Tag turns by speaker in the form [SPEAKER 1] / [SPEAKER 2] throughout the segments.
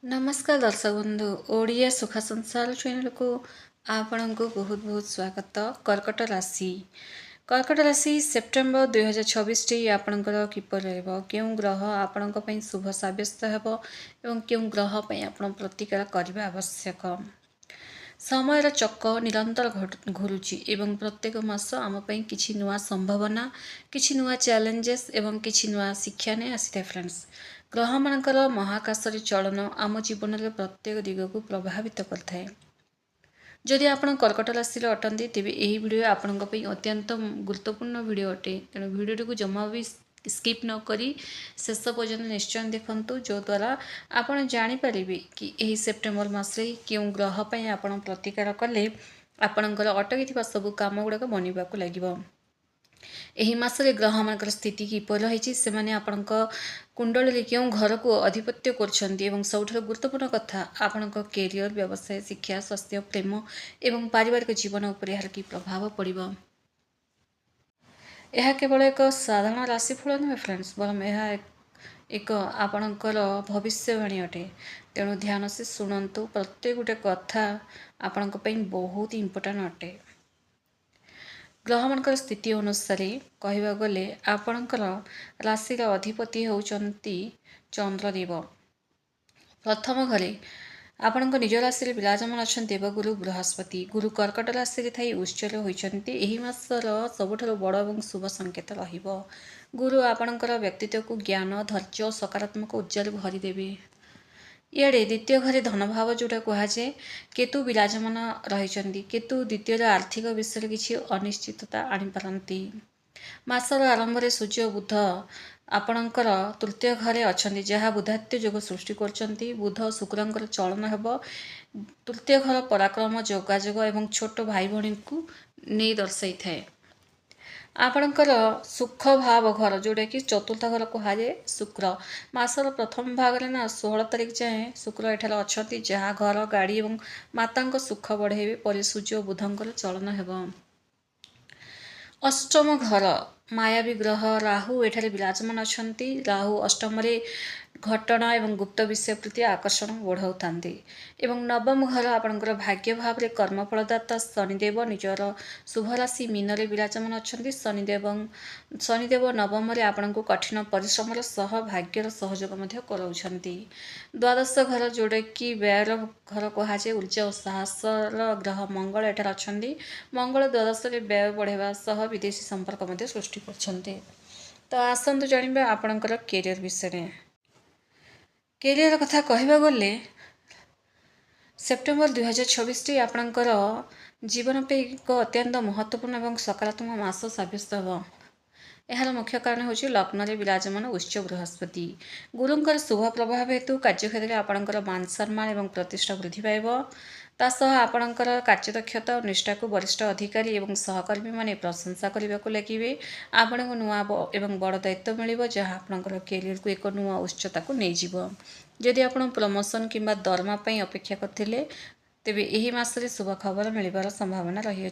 [SPEAKER 1] नमस्कार दर्शक बंधु ओडिया सुखा संसार चैनल को आपण को बहुत बहुत स्वागत। कर्कट राशि सेप्टेम्बर 2026 टी आपणकर किपर रहिबो केउ ग्रह आपण शुभ साब्यस्त हेबो एवं केउ ग्रह आपण प्रतिकार करबा आवश्यक। समयर चक्क निरंतर घुरुची एवं प्रत्येक मास आम किछि नुआ संभावना किछि नुआ चैलेंजेस एवं किछि नुआ शिक्षा ने आसी फ्रेंड्स। ग्रह मानकर महाकाश चलन आम जीवन में प्रत्येक दिग को प्रभावित करता है। जदि आपण कर्कट राशि अटंती तेज यही वीडियो आपण अत्यंत गुरुत्वपूर्ण वीडियो अटे। तेणु वीडियो को जमा भी स्किप न करी शेष पर्यंत निश्चय देखंतु, जो द्वारा आपण जानीपर कि यही सेप्टेम्बर मसरे क्यों ग्रह पर आपण प्रतिकार कले आपणकर अटकी सबू कम गुड़ाक बनवाक लगे। एही मासरे ग्रह मानकर स्थिति किपर रही से कुंडली क्यों घर को अधिपत्य कर सबुठ गुरुत्वपूर्ण कथा आपण कैरियर व्यवसाय शिक्षा स्वास्थ्य प्रेम एवं पारिवारिक जीवन उपर यार कि प्रभाव पड़ो। यह केवल एक साधारण राशिफल नुहे फ्रेंड्स, बरम यह एक आपणकर भविष्यवाणी अटे। तेणु ध्यान से शुणु, प्रत्येक गोटे कथा आपण बहुत इंपोर्टाट अटे। ग्रह मानकर स्थिति अनुसार कहवा गले आपणकर राशि अधिपति होउचंती चंद्रदेव। प्रथम घरे आपण निज राशि विराजमान अच्छा देवगुरु बृहस्पति। गुरु कर्कट राशि थी उच्चर होती। यही मासर सबुठ बड़ और शुभ संकेत रहिबो। गुरु आपणकर व्यक्तित्व को ज्ञान धैर्य और सकारात्मक ऊर्जा भरीदेवे। इे द्वितीय घरे धनभाव जोटा कहुए केतु विराजमान रही। केतु द्वितीय आर्थिक विषय किसी अनिश्चितता आनीपारती। मासर आरंभ में सूर्य बुध आपणकर तृतीय घरे अच्छा जहाँ बुधात्य योग सृष्टि कर। बुध शुक्र चलन हेब। तृतीय घर पराक्रम जोगाजोग एवं छोट भाई भाई को नहीं दर्शाई थाए। आपणकर सुख भाव घर जोटा कि चतुर्थ घर कहुए शुक्र। मासर प्रथम भाग में ना 16 तारिख जाए शुक्र एठार अच्छा जहाँ घर गाड़ी और माता सुख बढ़ेबे पर सूर्य बुधंकर चलन हेब। अष्टम घर मायावी ग्रह राहु एठारे विराजमान अच्छा। राहु अष्टम घटना एवं गुप्त विषय प्रति आकर्षण बढ़ाऊँ। एवं नवम घर आपणकर भाग्य भाव में कर्मफलदाता शनिदेव निजर शुभ राशि मीन विराजमान अच्छा। शनिदेव नवम आपण को कठिन परिश्रम सह भाग्यर सहयोग कराउछंती। द्वादश घर जोड़ा कि व्ययर घर कहुए ऊर्जा और साहसर ग्रह मंगल एठार अच्छा। मंगल द्वादश व्यय बढ़ावा सह विदेशी संपर्क सृष्टि करछंती। तो आसतु जानिबा आपणकर कैरियर विषय में। कैरियर कथा कहवा गले सेप्टेम्बर 2026 टी आपणकर जीवन पे एक अत्यंत महत्वपूर्ण और सकारात्मक मास सब्यस्त हो। यार मुख्य कारण हूँ लग्न में विराजमान उच्च बृहस्पति। गुरुंकर शुभ प्रभाव हेतु कार्यक्षेत्र में आपणकर मान सम्मान और प्रतिष्ठा वृद्धि पाइब। तासह आपणकर कार्यदक्षता और निष्ठा को वरिष्ठ अधिकारी और सहकर्मी माने प्रशंसा करने को लगे। आपण को नुआ एवं बड़ दायित्व मिल जहाँ आपणकर कैरियर को एक नुआ उच्चता को नहीं जीव। जदि आप प्रमोशन किंबा दरमा अपेक्षा करथिले तेबे यही मासरे शुभ खबर मिलबार संभावना रही।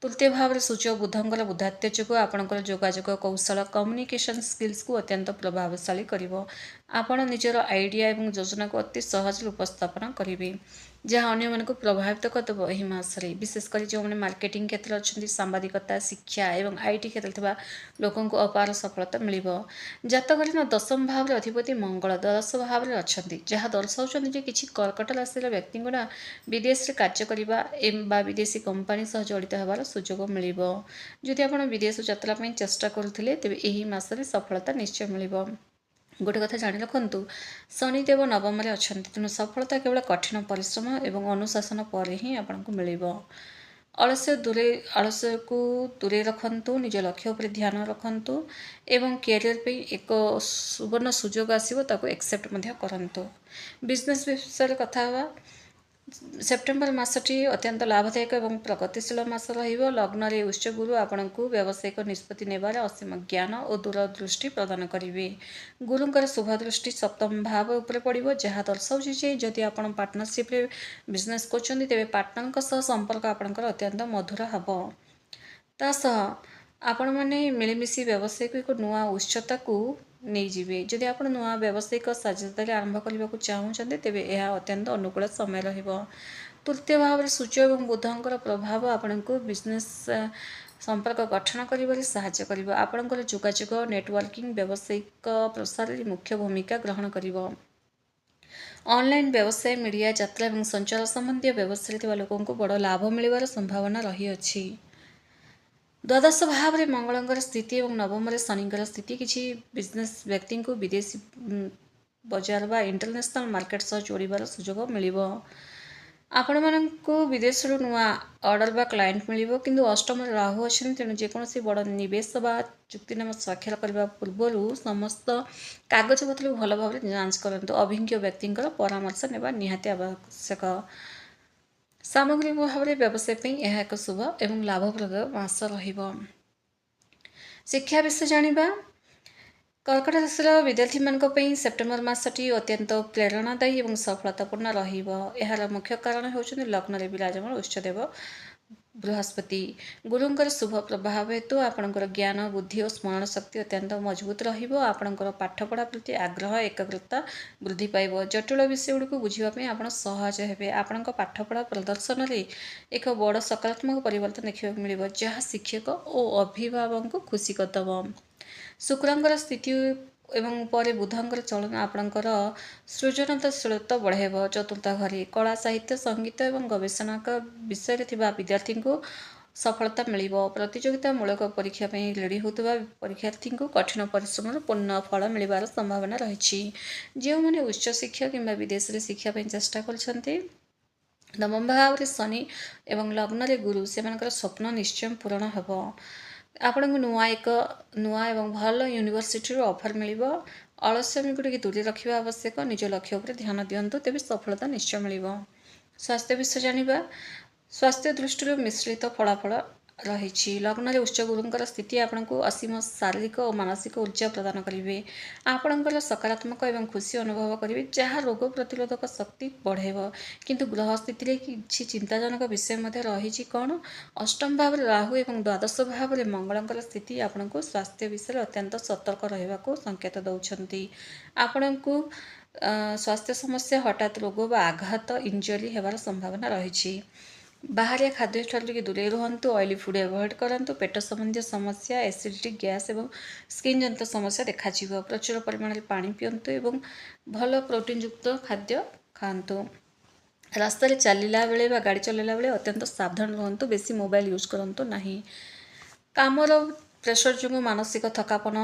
[SPEAKER 1] तृतीय भाव में सूर्य बुधंकर बुधात्य जो आपणकर जोगाजोग कौशल कम्युनिकेशन स्किल्स को अत्यंत प्रभावशाली करिवो। आपण निजर आइडिया और योजना को अति सहज उपस्थापन करेंगे जहाँ अन्य मानक प्रभावित करदेव। यही मासरे विशेषकर जो मैंने मार्केटिंग क्षेत्र अच्छा सांबादिकता शिक्षा और आईटी क्षेत्र में लोकों को अपार सफलता मिल। जातक दशम भाव में अधिपति मंगल द्वादश भाव में अच्छा जहाँ दर्शाऊँ कि कर्कट राशि व्यक्ति गुड़ा विदेश में कार्य करने विदेशी कंपनी सह जड़ित होवार सुजोग मिल। जदि आप विदेश यात्रा चेष्टा करुले तेज यही मासरे सफलता निश्चय मिल। गोटे कथा जाणी रखु शनिदेव नवम अच्छा। तेणु सफलता केवल कठिन परिश्रम और अनुशासन पर ही आपको मिल। आलस्य को दूरे रखु निज लक्ष्य पर ध्यान रखु एवं कैरियर पे एक सुवर्ण सुजोग आसो ताको एक्सेप्ट करूँ। बिजनेस विषय कथा हुआ सेप्टेम्बर मासटी अत्यंत लाभदायक और प्रगतिशील मास रहिबो। लग्न रे उच्च गुरु आपण को व्यावसायिक निष्पत्ति नेबार असीम ज्ञान और दूरदृष्टि प्रदान करेंगे। गुरुंकर शुभ दृष्टि सप्तम भाव उपर पड़ो जहाँ दर्शाऊँ जदि आप पार्टनरशिप रे बिजनेस कर तेज पार्टनर सह संपर्क आपणकर अत्यंत मधुर हम। तासह आपण मैंने मिलमिशी व्यवसाय को एक नुआ उच्चता को ନେଇଯିବେ। ଯଦି ଆପଣ ନୂଆ ବ୍ୟବସାୟିକ ସାଝେଦାରୀ ଆରମ୍ଭ କରିବାକୁ ଚାହୁଁଛନ୍ତି ତେବେ ଏହା ଅତ୍ୟନ୍ତ ଅନୁକୂଳ ସମୟ ରହିବ। ତୃତୀୟ ଭାବରେ ସୂର୍ଯ୍ୟ ଏବଂ ବୁଧଙ୍କର ପ୍ରଭାବ ଆପଣଙ୍କୁ ବିଜନେସ୍ ସମ୍ପର୍କ ଗଠନ କରିବାରେ ସାହାଯ୍ୟ କରିବ। ଆପଣଙ୍କର ଯୋଗାଯୋଗ ନେଟୱାର୍କିଂ ବ୍ୟବସାୟିକ ପ୍ରସାରରେ ମୁଖ୍ୟ ଭୂମିକା ଗ୍ରହଣ କରିବ। ଅନଲାଇନ୍ ବ୍ୟବସାୟ ମିଡ଼ିଆ ଯାତ୍ରା ଏବଂ ସଞ୍ଚାର ସମ୍ବନ୍ଧୀୟ ବ୍ୟବସାୟରେ ଥିବା ଲୋକଙ୍କୁ ବଡ଼ ଲାଭ ମିଳିବାର ସମ୍ଭାବନା ରହିଅଛି। ଦ୍ୱାଦଶ ଭାବରେ ମଙ୍ଗଳଙ୍କର ସ୍ଥିତି ଏବଂ ନବମରେ ଶନିଙ୍କର ସ୍ଥିତି କିଛି ବିଜନେସ୍ ବ୍ୟକ୍ତିଙ୍କୁ ବିଦେଶୀ ବଜାର ବା ଇଣ୍ଟରନ୍ୟାସନାଲ ମାର୍କେଟ ସହ ଯୋଡ଼ିବାର ସୁଯୋଗ ମିଳିବ। ଆପଣମାନଙ୍କୁ ବିଦେଶରୁ ନୂଆ ଅର୍ଡର ବା କ୍ଲାଏଣ୍ଟ ମିଳିବ। କିନ୍ତୁ ଅଷ୍ଟମରେ ରାହୁ ଅଛନ୍ତି, ତେଣୁ ଯେକୌଣସି ବଡ଼ ନିବେଶ ବା ଚୁକ୍ତିନାମା ସ୍ୱାକ୍ଷର କରିବା ପୂର୍ବରୁ ସମସ୍ତ କାଗଜପତ୍ରକୁ ଭଲ ଭାବରେ ଯାଞ୍ଚ କରନ୍ତୁ। ଅଭିଜ୍ଞ ବ୍ୟକ୍ତିଙ୍କର ପରାମର୍ଶ ନେବା ନିହାତି ଆବଶ୍ୟକ। ସାମଗ୍ରିକ ଭାବରେ ବ୍ୟବସାୟ ପାଇଁ ଏହା ଏକ ଶୁଭ ଏବଂ ଲାଭପ୍ରଦ ମାସ ରହିବ। ଶିକ୍ଷା ବିଷୟ ଜାଣିବା। କର୍କଟ ରାଶିର ବିଦ୍ୟାର୍ଥୀମାନଙ୍କ ପାଇଁ ସେପ୍ଟେମ୍ବର ମାସଟି ଅତ୍ୟନ୍ତ ପ୍ରେରଣାଦାୟୀ ଏବଂ ସଫଳତାପୂର୍ଣ୍ଣ ରହିବ। ଏହାର ମୁଖ୍ୟ କାରଣ ହେଉଛନ୍ତି ଲଗ୍ନରେ ବିରାଜମାନ ଉଚ୍ଚଦେବ ବୃହସ୍ପତି। ଗୁରୁଙ୍କର ଶୁଭ ପ୍ରଭାବ ହେତୁ ଆପଣଙ୍କର ଜ୍ଞାନ, ବୁଦ୍ଧି ଓ ସ୍ମରଣ ଶକ୍ତି ଅତ୍ୟନ୍ତ ମଜବୁତ ରହିବ। ଆପଣଙ୍କର ପାଠପଢ଼ା ପ୍ରତି ଆଗ୍ରହ ଏକାଗ୍ରତା ବୃଦ୍ଧି ପାଇବ। ଜଟିଳ ବିଷୟଗୁଡ଼ିକୁ ବୁଝିବା ପାଇଁ ଆପଣ ସହଜ ହେବେ। ଆପଣଙ୍କ ପାଠପଢ଼ା ପ୍ରଦର୍ଶନରେ ଏକ ବଡ଼ ସକାରାତ୍ମକ ପରିବର୍ତ୍ତନ ଦେଖିବାକୁ ମିଳିବ, ଯାହା ଶିକ୍ଷକ ଓ ଅଭିଭାବକଙ୍କୁ ଖୁସି କରିଦେବ। ଶୁକ୍ରଙ୍କର ସ୍ଥିତି ଏବଂ ପରେ ବୁଧଙ୍କର ଚଳନ ଆପଣଙ୍କର ସୃଜନଶୀଳତା ବଢ଼ାଇବ। ଚତୁର୍ଥ ଘରେ କଳା, ସାହିତ୍ୟ, ସଙ୍ଗୀତ ଏବଂ ଗବେଷଣା ବିଷୟରେ ଥିବା ବିଦ୍ୟାର୍ଥୀଙ୍କୁ ସଫଳତା ମିଳିବ। ପ୍ରତିଯୋଗିତାମୂଳକ ପରୀକ୍ଷା ପାଇଁ ରେଡ଼ି ହେଉଥିବା ପରୀକ୍ଷାର୍ଥୀଙ୍କୁ କଠିନ ପରିଶ୍ରମର ପୂର୍ଣ୍ଣ ଫଳ ମିଳିବାର ସମ୍ଭାବନା ରହିଛି। ଯେଉଁମାନେ ଉଚ୍ଚଶିକ୍ଷା କିମ୍ବା ବିଦେଶରେ ଶିକ୍ଷା ପାଇଁ ଚେଷ୍ଟା କରୁଛନ୍ତି, ନବମ ଭାବରେ ଶନି ଏବଂ ଲଗ୍ନରେ ଗୁରୁ, ସେମାନଙ୍କର ସ୍ୱପ୍ନ ନିଶ୍ଚୟ ପୂରଣ ହେବ। ଆପଣଙ୍କୁ ନୂଆ ଏବଂ ଭଲ ୟୁନିଭର୍ସିଟିରୁ ଅଫର୍ ମିଳିବ। ଅଳସ୍ୟାମିକୁ ଟିକେ ଦୂରରେ ରଖିବା ଆବଶ୍ୟକ। ନିଜ ଲକ୍ଷ୍ୟ ଉପରେ ଧ୍ୟାନ ଦିଅନ୍ତୁ, ତେବେ ସଫଳତା ନିଶ୍ଚୟ ମିଳିବ। ସ୍ୱାସ୍ଥ୍ୟ ବିଷୟ ଜାଣିବା। ସ୍ୱାସ୍ଥ୍ୟ ଦୃଷ୍ଟିରୁ ମିଶ୍ରିତ ଫଳାଫଳ ରହିଛି। ଲଗ୍ନରେ ଉଚ୍ଚ ଗୁରୁଙ୍କର ସ୍ଥିତି ଆପଣଙ୍କୁ ଅସୀମ ଶାରୀରିକ ଓ ମାନସିକ ଊର୍ଜା ପ୍ରଦାନ କରିବେ। ଆପଣଙ୍କର ସକାରାତ୍ମକ ଏବଂ ଖୁସି ଅନୁଭବ କରିବେ, ଯାହା ରୋଗ ପ୍ରତିରୋଧକ ଶକ୍ତି ବଢ଼ାଇବ। କିନ୍ତୁ ଗ୍ରହ ସ୍ଥିତିରେ କିଛି ଚିନ୍ତାଜନକ ବିଷୟ ମଧ୍ୟ ରହିଛି। କ'ଣ? ଅଷ୍ଟମ ଭାବରେ ରାହୁ ଏବଂ ଦ୍ୱାଦଶ ଭାବରେ ମଙ୍ଗଳଙ୍କର ସ୍ଥିତି ଆପଣଙ୍କୁ ସ୍ୱାସ୍ଥ୍ୟ ବିଷୟରେ ଅତ୍ୟନ୍ତ ସତର୍କ ରହିବାକୁ ସଂକେତ ଦେଉଛନ୍ତି। ଆପଣଙ୍କୁ ସ୍ୱାସ୍ଥ୍ୟ ସମସ୍ୟା, ହଠାତ୍ ରୋଗ ବା ଆଘାତ, ଇଞ୍ଜରୀ ହେବାର ସମ୍ଭାବନା ରହିଛି। ବାହାରିଆ ଖାଦ୍ୟଠାରୁ ଟିକେ ଦୂରେଇ ରୁହନ୍ତୁ। ଅଏଲି ଫୁଡ୍ ଆଭଏଡ୍ କରନ୍ତୁ। ପେଟ ସମ୍ବନ୍ଧୀୟ ସମସ୍ୟା, ଏସିଡିଟି, ଗ୍ୟାସ୍ ଏବଂ ସ୍କିନ୍ ଜନିତ ସମସ୍ୟା ଦେଖାଯିବ। ପ୍ରଚୁର ପରିମାଣରେ ପାଣି ପିଅନ୍ତୁ ଏବଂ ଭଲ ପ୍ରୋଟିନ୍ଯୁକ୍ତ ଖାଦ୍ୟ ଖାଆନ୍ତୁ। ରାସ୍ତାରେ ଚାଲିଲା ବେଳେ ବା ଗାଡ଼ି ଚଲାଇଲା ବେଳେ ଅତ୍ୟନ୍ତ ସାବଧାନ ରୁହନ୍ତୁ। ବେଶୀ ମୋବାଇଲ ୟୁଜ୍ କରନ୍ତୁ ନାହିଁ। କାମର ପ୍ରେସର ଯୋଗୁଁ ମାନସିକ ଥକାପଣ,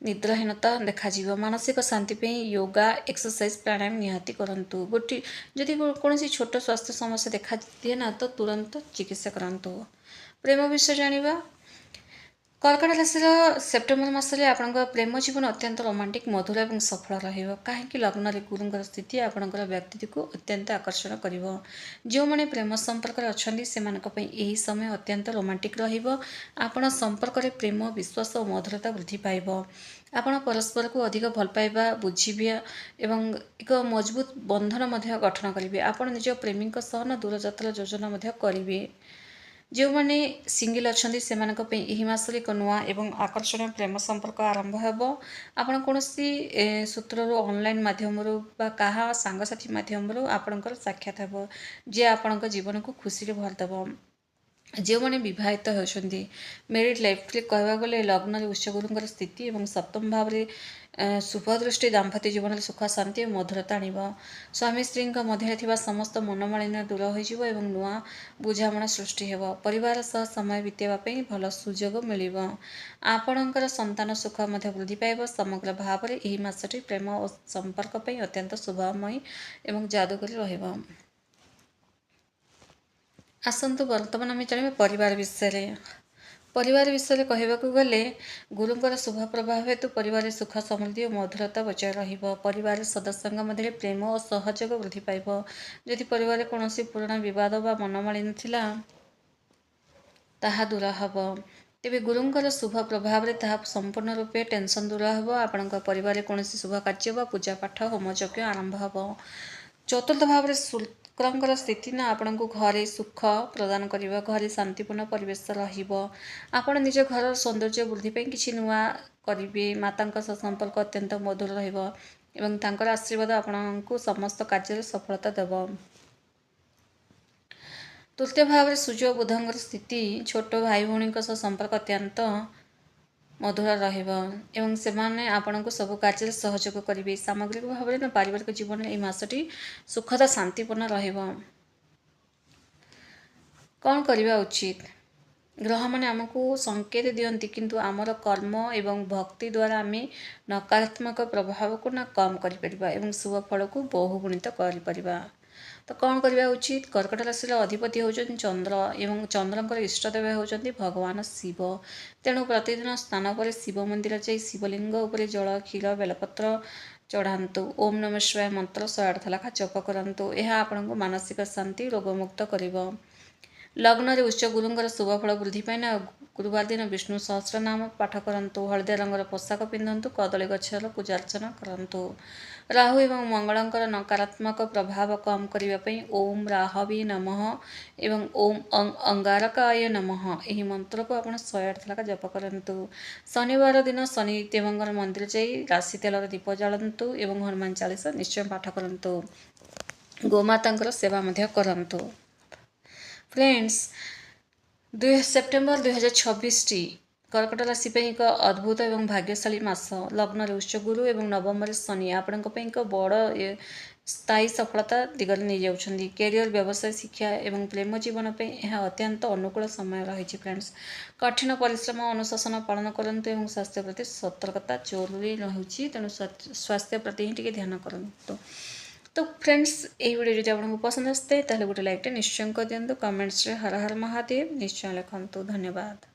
[SPEAKER 1] ନିଦ୍ରାହୀନତା ଦେଖାଯିବ। ମାନସିକ ଶାନ୍ତି ପାଇଁ ୟୋଗା, ଏକ୍ସରସାଇଜ, ପ୍ରାଣାୟାମ ନିହାତି କରନ୍ତୁ। ଯଦି କୌଣସି ଛୋଟ ସ୍ୱାସ୍ଥ୍ୟ ସମସ୍ୟା ଦେଖାଦିଏ ନା, ତ ତୁରନ୍ତ ଚିକିତ୍ସା କରାନ୍ତୁ। ପ୍ରେମ ବିଷୟ ଜାଣିବା। କର୍କଟ ରାଶିର ସେପ୍ଟେମ୍ବର ମାସରେ ଆପଣଙ୍କ ପ୍ରେମ ଜୀବନ ଅତ୍ୟନ୍ତ ରୋମାଣ୍ଟିକ, ମଧୁର ଏବଂ ସଫଳ ରହିବ। କାହିଁକି? ଲଗ୍ନରେ ଗୁରୁଙ୍କର ସ୍ଥିତି ଆପଣଙ୍କର ବ୍ୟକ୍ତିତ୍ୱକୁ ଅତ୍ୟନ୍ତ ଆକର୍ଷଣ କରିବ। ଯେଉଁମାନେ ପ୍ରେମ ସମ୍ପର୍କରେ ଅଛନ୍ତି, ସେମାନଙ୍କ ପାଇଁ ଏହି ସମୟ ଅତ୍ୟନ୍ତ ରୋମାଣ୍ଟିକ ରହିବ। ଆପଣ ସମ୍ପର୍କରେ ପ୍ରେମ, ବିଶ୍ୱାସ ଓ ମଧୁରତା ବୃଦ୍ଧି ପାଇବ। ଆପଣ ପରସ୍ପରକୁ ଅଧିକ ଭଲ ପାଇବା, ବୁଝିବା ଏବଂ ଏକ ମଜବୁତ ବନ୍ଧନ ମଧ୍ୟ ଗଠନ କରିବେ। ଆପଣ ନିଜ ପ୍ରେମୀଙ୍କ ସହ ଦୂରଯାତ୍ରା ଯୋଜନା ମଧ୍ୟ କରିବେ। ଯେଉଁମାନେ ସିଙ୍ଗିଲ୍ ଅଛନ୍ତି, ସେମାନଙ୍କ ପାଇଁ ଏହି ମାସରେ ଏକ ନୂଆ ଏବଂ ଆକର୍ଷଣୀୟ ପ୍ରେମ ସମ୍ପର୍କ ଆରମ୍ଭ ହେବ। ଆପଣ କୌଣସି ସୂତ୍ରରୁ, ଅନଲାଇନ୍ ମାଧ୍ୟମରୁ ବା କାହା ସାଙ୍ଗସାଥି ମାଧ୍ୟମରୁ ଆପଣଙ୍କର ସାକ୍ଷାତ ହେବ, ଯିଏ ଆପଣଙ୍କ ଜୀବନକୁ ଖୁସିରେ ଭରିଦେବ। ଯେଉଁମାନେ ବିବାହିତ ହେଉଛନ୍ତି, ମ୍ୟାରିଡ୍ ଲାଇଫ୍ରେ କହିବାକୁ ଗଲେ ଲଗ୍ନରେ ଉଚ୍ଚ ଗୁରୁଙ୍କର ସ୍ଥିତି ଏବଂ ସପ୍ତମ ଭାବରେ ଶୁଭ ଦୃଷ୍ଟି ଦାମ୍ପତ୍ୟ ଜୀବନରେ ସୁଖ, ଶାନ୍ତି ଓ ମଧୁରତା ଆଣିବ। ସ୍ୱାମୀ ସ୍ତ୍ରୀଙ୍କ ମଧ୍ୟରେ ଥିବା ସମସ୍ତ ମନମାଳିନ୍ୟ ଦୂର ହୋଇଯିବ ଏବଂ ନୂଆ ବୁଝାମଣା ସୃଷ୍ଟି ହେବ। ପରିବାର ସହ ସମୟ ବିତାଇବା ପାଇଁ ଭଲ ସୁଯୋଗ ମିଳିବ। ଆପଣଙ୍କର ସନ୍ତାନ ସୁଖ ମଧ୍ୟ ବୃଦ୍ଧି ପାଇବ। ସମଗ୍ର ଭାବରେ ଏହି ମାସଟି ପ୍ରେମ ଓ ସମ୍ପର୍କ ପାଇଁ ଅତ୍ୟନ୍ତ ଶୁଭମୟ ଏବଂ ଯାଦୁକରୀ ରହିବ। ଆସନ୍ତୁ ବର୍ତ୍ତମାନ ଆମେ ଜାଣିବା ପରିବାର ବିଷୟରେ। ପରିବାର ବିଷୟରେ କହିବାକୁ ଗଲେ, ଗୁରୁଙ୍କର ଶୁଭ ପ୍ରଭାବ ହେତୁ ପରିବାରରେ ସୁଖ, ସମୃଦ୍ଧି ଓ ମଧୁରତା ବଜାୟ ରହିବ। ପରିବାରର ସଦସ୍ୟଙ୍କ ମଧ୍ୟରେ ପ୍ରେମ ଓ ସହଯୋଗ ବୃଦ୍ଧି ପାଇବ। ଯଦି ପରିବାରରେ କୌଣସି ପୁରୁଣା ବିବାଦ ବା ମନମାଳିନ୍ୟ ଥିଲା, ତାହା ଦୂର ହେବ। ତେବେ ଗୁରୁଙ୍କର ଶୁଭ ପ୍ରଭାବରେ ତାହା ସମ୍ପୂର୍ଣ୍ଣ ରୂପେ ଟେନସନ୍ ଦୂର ହେବ। ଆପଣଙ୍କ ପରିବାରରେ କୌଣସି ଶୁଭ କାର୍ଯ୍ୟ ବା ପୂଜା ପାଠ, ହୋମଯଜ୍ଞ ଆରମ୍ଭ ହେବ। ଚତୁର୍ଥ ଭାବରେ शुक्रଙ୍କର ସ୍ଥିତି ନା ଆପଣଙ୍କୁ ଘରେ ସୁଖ ପ୍ରଦାନ କରିବ, ଘରେ ଶାନ୍ତିପୂର୍ଣ୍ଣ ପରିବେଶ ରହିବ। ଆପଣ ନିଜ ଘରର ସୌନ୍ଦର୍ଯ୍ୟ ବୃଦ୍ଧି ପାଇଁ କିଛି ନୂଆ କରିବେ। ମାତାଙ୍କ ସହ ସମ୍ପର୍କ ଅତ୍ୟନ୍ତ ମଧୁର ରହିବ ଏବଂ ତାଙ୍କର ଆଶୀର୍ବାଦ ଆପଣଙ୍କୁ ସମସ୍ତ କାର୍ଯ୍ୟରେ ସଫଳତା ଦେବ। ତୃତୀୟ ଭାବରେ ସୂର୍ଯ୍ୟ ଓ ବୁଧଙ୍କର ସ୍ଥିତି ଛୋଟ ଭାଇ ଭଉଣୀଙ୍କ ସହ ସମ୍ପର୍କ ଅତ୍ୟନ୍ତ ମଧୁର ରହିବ ଏବଂ ସେମାନେ ଆପଣଙ୍କୁ ସବୁ କାର୍ଯ୍ୟରେ ସହଯୋଗ କରିବେ। ସାମଗ୍ରିକ ଭାବରେ ନା ପାରିବାରିକ ଜୀବନରେ ଏହି ମାସଟି ସୁଖଦ ଶାନ୍ତିପୂର୍ଣ୍ଣ ରହିବ। କ'ଣ କରିବା ଉଚିତ? ଗ୍ରହମାନେ ଆମକୁ ସଂକେତ ଦିଅନ୍ତି, କିନ୍ତୁ ଆମର କର୍ମ ଏବଂ ଭକ୍ତି ଦ୍ୱାରା ଆମେ ନକାରାତ୍ମକ ପ୍ରଭାବକୁ ନା କମ୍ କରିପାରିବା ଏବଂ ଶୁଭ ଫଳକୁ ବହୁଗୁଣିତ କରିପାରିବା। ତ କ'ଣ କରିବା ଉଚିତ? କର୍କଟ ରାଶିର ଅଧିପତି ହେଉଛନ୍ତି ଚନ୍ଦ୍ର ଏବଂ ଚନ୍ଦ୍ରଙ୍କର ଇଷ୍ଟଦେବ ହେଉଛନ୍ତି ଭଗବାନ ଶିବ। ତେଣୁ ପ୍ରତିଦିନ ସ୍ନାନ ପରେ ଶିବ ମନ୍ଦିର ଯାଇ ଶିବଲିଙ୍ଗ ଉପରେ ଜଳ, କ୍ଷୀର, ବେଲପତ୍ର ଚଢ଼ାନ୍ତୁ। ଓମ୍ ନମଃ ଶିବାୟ ମନ୍ତ୍ର 108 ଲେଖା ଜପ କରନ୍ତୁ। ଏହା ଆପଣଙ୍କୁ ମାନସିକ ଶାନ୍ତି, ରୋଗମୁକ୍ତ କରିବ। ଲଗ୍ନରେ ଉଚ୍ଚ ଗୁରୁଙ୍କର ଶୁଭଫଳ ବୃଦ୍ଧି ପାଇଁ ନା ଗୁରୁବାର ଦିନ ବିଷ୍ଣୁ ସହସ୍ରନାମ ପାଠ କରନ୍ତୁ। ହଳଦିଆ ରଙ୍ଗର ପୋଷାକ ପିନ୍ଧନ୍ତୁ। କଦଳୀ ଗଛର ପୂଜାର୍ଚ୍ଚନା କରନ୍ତୁ। ରାହୁ ଏବଂ ମଙ୍ଗଳଙ୍କର ନକାରାତ୍ମକ ପ୍ରଭାବ କମ୍ କରିବା ପାଇଁ ଓମ୍ ରାହବେ ନମଃ ଏବଂ ଓମ୍ ଅଙ୍ଗାରକାୟ ନମଃ ଏହି ମନ୍ତ୍ରକୁ ଆପଣ 108 ଲେଖା ଜପ କରନ୍ତୁ। ଶନିବାର ଦିନ ଶନି ଦେବଙ୍କର ମନ୍ଦିର ଯାଇ ରାଶି ତେଲର ଦୀପ ଜାଳନ୍ତୁ ଏବଂ ହନୁମାନ ଚାଳିଶା ନିଶ୍ଚୟ ପାଠ କରନ୍ତୁ। ଗୋମାତାଙ୍କର ସେବା ମଧ୍ୟ କରନ୍ତୁ। ଫ୍ରେଣ୍ଡସ୍, 2 ସେପ୍ଟେମ୍ବର 2026ଟି କର୍କଟ ରାଶି ପାଇଁ ଏକ ଅଦ୍ଭୁତ ଏବଂ ଭାଗ୍ୟଶାଳୀ ମାସ। ଲଗ୍ନରେ ଉଚ୍ଚ ଗୁରୁ ଏବଂ ନବମରେ ଶନି ଆପଣଙ୍କ ପାଇଁ ଏକ ବଡ଼ ସ୍ଥାୟୀ ସଫଳତା ଦିଗରେ ନେଇଯାଉଛନ୍ତି। କ୍ୟାରିୟର, ବ୍ୟବସାୟ, ଶିକ୍ଷା ଏବଂ ପ୍ରେମ ଜୀବନ ପାଇଁ ଏହା ଅତ୍ୟନ୍ତ ଅନୁକୂଳ ସମୟ ରହିଛି। ଫ୍ରେଣ୍ଡସ୍, କଠିନ ପରିଶ୍ରମ ଅନୁଶାସନ ପାଳନ କରନ୍ତୁ ଏବଂ ସ୍ୱାସ୍ଥ୍ୟ ପ୍ରତି ସତର୍କତା ଜରୁରୀ ରହୁଛି। ତେଣୁ ସ୍ୱାସ୍ଥ୍ୟ ପ୍ରତି ହିଁ ଟିକେ ଧ୍ୟାନ କରନ୍ତୁ। तो फ्रेंड्स, ये वीडियो जो आपको पसंद आसते ताहले गोटे लाइक निश्चय कर दिंतु। कमेंट्स रे हर हर महादेव निश्चय लिखंतु। धन्यवाद।